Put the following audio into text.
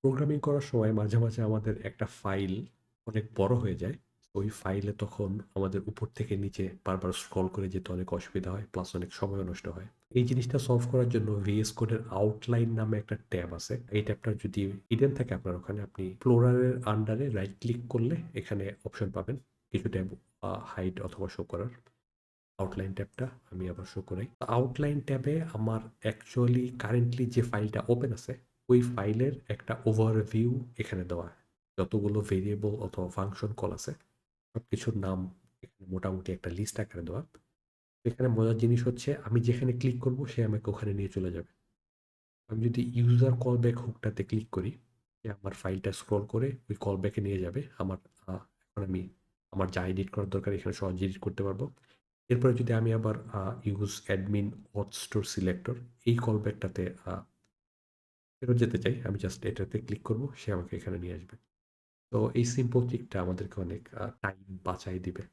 Programming করার সময় মাঝে, মাঝে আমাদের একটা ফাইল অনেক বড় হয়ে যায়। ওই ফাইলে তখন আমাদের উপর থেকে নিচে বারবার স্ক্রল করে যেতে অনেক অসুবিধা হয়, প্লাস অনেক সময়ও নষ্ট হয়। এই জিনিসটা সলভ করার জন্য VS কোডের আউটলাইন নামে একটা ট্যাব আছে। এই ট্যাবটা যদি হিডেন থাকে আপনার ওখানে, আপনি এক্সপ্লোরারের আন্ডারে রাইট ক্লিক করলে এখানে অপশন পাবেন কিছু ট্যাব হাইড অথবা শো করার। আউটলাইন ট্যাবটা আমি আবার শো করাই। আউটলাইন ট্যাবে আমার অ্যাকচুয়ালি কারেন্টলি যে ফাইলটা ওপেন আছে, ওই ফাইলের একটা ওভারভিউ এখানে দেওয়া। যতগুলো ভেরিয়েবল অথবা ফাংশন কল আছে, সবকিছুর নাম এখানে মোটামুটি একটা লিস্ট আকারে দেওয়া। এখানে মজার জিনিস হচ্ছে আমি যেখানে ক্লিক করব সে আমাকে ওখানে নিয়ে চলে যাবে। আমি যদি ইউজার কল ব্যাক হুকটাতে ক্লিক করি, সে আমার ফাইলটা স্ক্রল করে ওই কল ব্যাকে নিয়ে যাবে। এখন আমি আমার যা এডিট করার দরকার এখানে সহজে এডিট করতে পারবো। এরপরে যদি আমি আবার ইউজ অ্যাডমিন অথ স্টোর সিলেক্টর এই কল ব্যাকটাতে ফেরত যেতে চাই, আমি জাস্ট এটাতে ক্লিক করব, সে আমাকে এখানে নিয়ে আসবে। তো এই সিম্পল ট্রিকটা আমাদেরকে অনেক টাইম বাঁচাই দিবে।